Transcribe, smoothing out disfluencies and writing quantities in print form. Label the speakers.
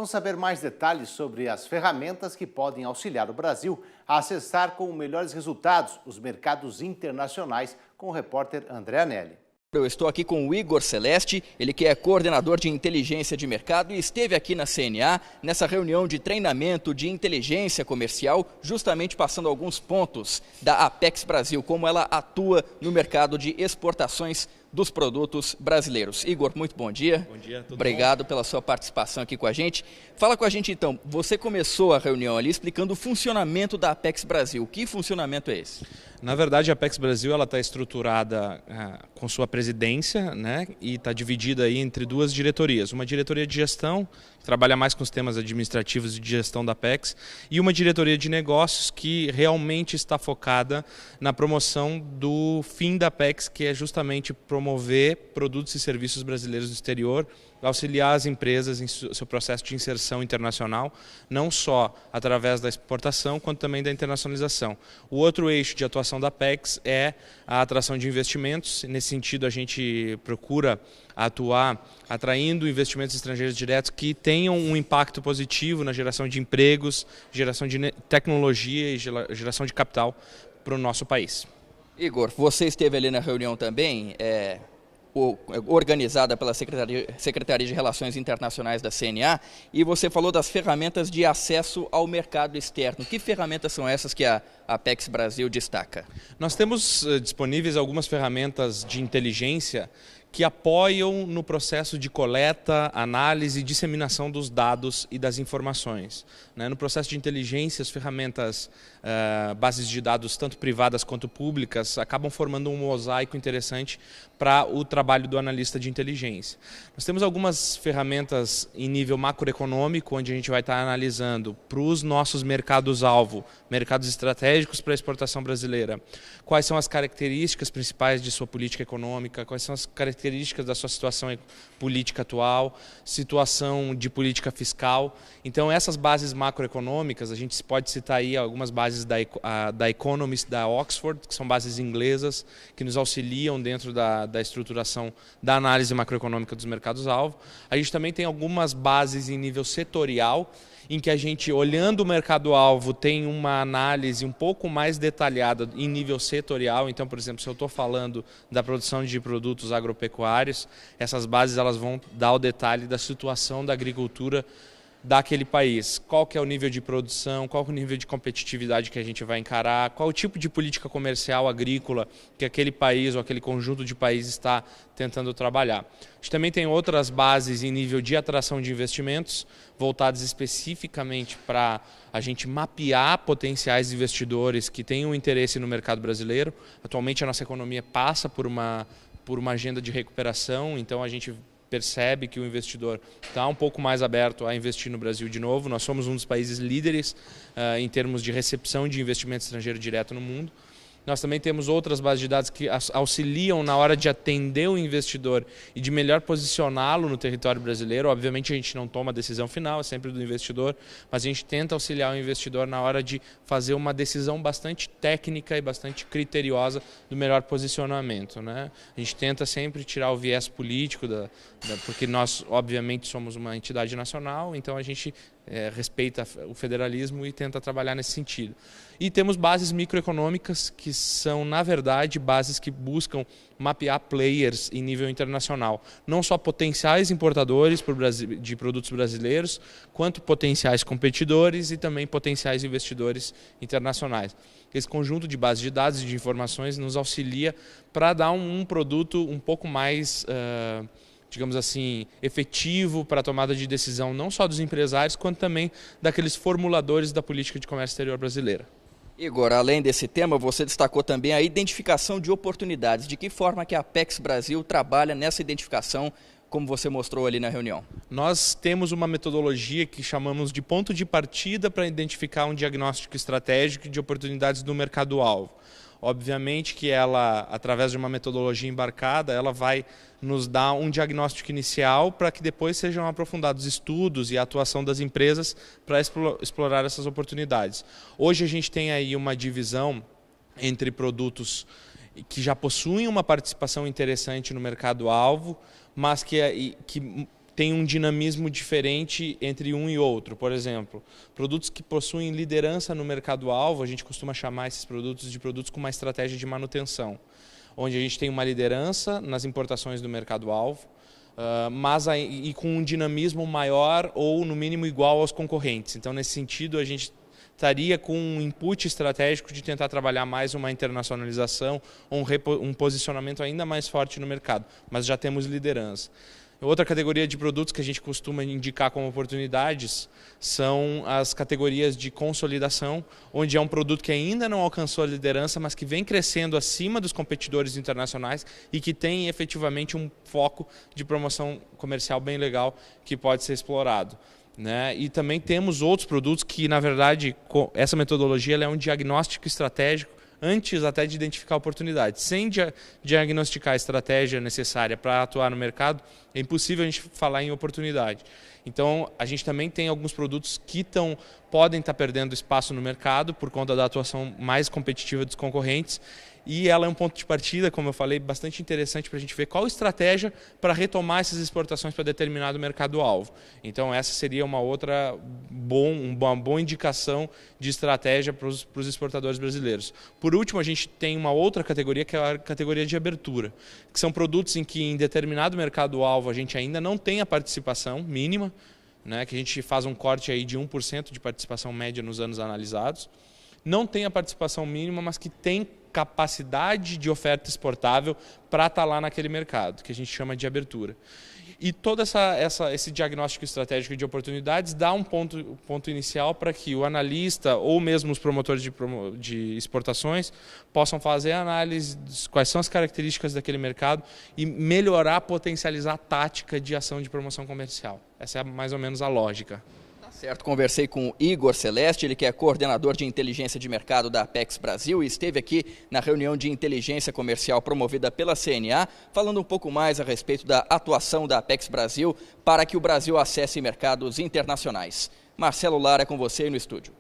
Speaker 1: Vamos saber mais detalhes sobre as ferramentas que podem auxiliar o Brasil a acessar com melhores resultados os mercados internacionais com o repórter André Anelli.
Speaker 2: Eu estou aqui com o Igor Celeste, ele que é coordenador de inteligência de mercado e esteve aqui na CNA, nessa reunião de treinamento de inteligência comercial, justamente passando alguns pontos da Apex Brasil, como ela atua no mercado de exportações dos produtos brasileiros. Igor, muito bom dia.
Speaker 3: Bom dia, tudo
Speaker 2: Obrigado
Speaker 3: bom?
Speaker 2: pela sua participação aqui com a gente. Fala com a gente então, você começou a reunião ali explicando o funcionamento da Apex Brasil. Que funcionamento é esse?
Speaker 3: Na verdade, a Apex Brasil está estruturada com sua presidência, né, e está dividida aí entre duas diretorias. Uma diretoria de gestão, que trabalha mais com os temas administrativos e de gestão da Apex, e uma diretoria de negócios que realmente está focada na promoção do fim da Apex, que é justamente promover produtos e serviços brasileiros do exterior, auxiliar as empresas em seu processo de inserção internacional, não só através da exportação, quanto também da internacionalização. O outro eixo de atuação da Apex é a atração de investimentos. Nesse sentido, a gente procura atuar atraindo investimentos estrangeiros diretos que tenham um impacto positivo na geração de empregos, geração de tecnologia e geração de capital para o nosso país.
Speaker 2: Igor, você esteve ali na reunião também, organizada pela Secretaria de Relações Internacionais da CNA, e você falou das ferramentas de acesso ao mercado externo. Que ferramentas são essas que a Apex Brasil destaca?
Speaker 3: Nós temos disponíveis algumas ferramentas de inteligência que apoiam no processo de coleta, análise e disseminação dos dados e das informações. No processo de inteligência, as ferramentas, bases de dados, tanto privadas quanto públicas, acabam formando um mosaico interessante para o trabalho do analista de inteligência. Nós temos algumas ferramentas em nível macroeconômico, onde a gente vai estar analisando para os nossos mercados-alvo, mercados estratégicos para a exportação brasileira, quais são as características principais de sua política econômica, quais são as características da sua situação política atual, situação de política fiscal. Então, essas bases macroeconômicas, a gente pode citar aí algumas bases da Economist, da Oxford, que são bases inglesas, que nos auxiliam dentro da estruturação da análise macroeconômica dos mercados-alvo. A gente também tem algumas bases em nível setorial, em que a gente, olhando o mercado-alvo, tem uma análise um pouco mais detalhada em nível setorial. Então, por exemplo, se eu estou falando da produção de produtos agropecuários, essas bases elas vão dar o detalhe da situação da agricultura daquele país. Qual que é o nível de produção, qual que é o nível de competitividade que a gente vai encarar, qual o tipo de política comercial agrícola que aquele país ou aquele conjunto de países está tentando trabalhar. A gente também tem outras bases em nível de atração de investimentos, voltadas especificamente para a gente mapear potenciais investidores que tenham interesse no mercado brasileiro. Atualmente a nossa economia passa por uma agenda de recuperação, então a gente percebe que o investidor está um pouco mais aberto a investir no Brasil de novo. Nós somos um dos países líderes em termos de recepção de investimento estrangeiro direto no mundo. Nós também temos outras bases de dados que auxiliam na hora de atender o investidor e de melhor posicioná-lo no território brasileiro. Obviamente a gente não toma a decisão final, é sempre do investidor, mas a gente tenta auxiliar o investidor na hora de fazer uma decisão bastante técnica e bastante criteriosa do melhor posicionamento. A gente tenta sempre tirar o viés político, porque nós obviamente somos uma entidade nacional, então a gente respeita o federalismo e tenta trabalhar nesse sentido. E temos bases microeconômicas que são, na verdade, bases que buscam mapear players em nível internacional. Não só potenciais importadores de produtos brasileiros, quanto potenciais competidores e também potenciais investidores internacionais. Esse conjunto de bases de dados e de informações nos auxilia para dar um produto um pouco mais digamos assim, efetivo para a tomada de decisão não só dos empresários, quanto também daqueles formuladores da política de comércio exterior brasileira.
Speaker 2: Igor, além desse tema, você destacou também a identificação de oportunidades. De que forma que a Apex Brasil trabalha nessa identificação, como você mostrou ali na reunião?
Speaker 3: Nós temos uma metodologia que chamamos de ponto de partida para identificar um diagnóstico estratégico de oportunidades do mercado-alvo. Obviamente que ela, através de uma metodologia embarcada, ela vai nos dar um diagnóstico inicial para que depois sejam aprofundados estudos e a atuação das empresas para explorar essas oportunidades. Hoje a gente tem aí uma divisão entre produtos que já possuem uma participação interessante no mercado-alvo, mas que tem um dinamismo diferente entre um e outro. Por exemplo, produtos que possuem liderança no mercado-alvo, a gente costuma chamar esses produtos de produtos com uma estratégia de manutenção, onde a gente tem uma liderança nas importações do mercado-alvo, mas com um dinamismo maior ou, no mínimo, igual aos concorrentes. Então, nesse sentido, a gente estaria com um input estratégico de tentar trabalhar mais uma internacionalização ou um posicionamento ainda mais forte no mercado, mas já temos liderança. Outra categoria de produtos que a gente costuma indicar como oportunidades são as categorias de consolidação, onde é um produto que ainda não alcançou a liderança, mas que vem crescendo acima dos competidores internacionais e que tem efetivamente um foco de promoção comercial bem legal que pode ser explorado. Né? E também temos outros produtos que, na verdade, essa metodologia ela é um diagnóstico estratégico antes até de identificar a oportunidade. Sem diagnosticar a estratégia necessária para atuar no mercado, é impossível a gente falar em oportunidade. Então, a gente também tem alguns produtos que podem estar perdendo espaço no mercado por conta da atuação mais competitiva dos concorrentes, e ela é um ponto de partida, como eu falei, bastante interessante para a gente ver qual estratégia para retomar essas exportações para determinado mercado-alvo. Então, essa seria uma boa indicação de estratégia para os exportadores brasileiros. Por último, a gente tem uma outra categoria, que é a categoria de abertura, que são produtos em que em determinado mercado-alvo a gente ainda não tem a participação mínima, né, que a gente faz um corte aí de 1% de participação média nos anos analisados, não tem a participação mínima, mas que tem capacidade de oferta exportável para estar lá naquele mercado, que a gente chama de abertura. E todo esse diagnóstico estratégico de oportunidades dá um ponto inicial para que o analista ou mesmo os promotores de exportações possam fazer a análise de quais são as características daquele mercado e melhorar, potencializar a tática de ação de promoção comercial. Essa é mais ou menos a lógica.
Speaker 2: Certo, conversei com o Igor Celeste, ele que é coordenador de inteligência de mercado da Apex Brasil e esteve aqui na reunião de inteligência comercial promovida pela CNA, falando um pouco mais a respeito da atuação da Apex Brasil para que o Brasil acesse mercados internacionais. Marcelo Lara, é com você aí no estúdio.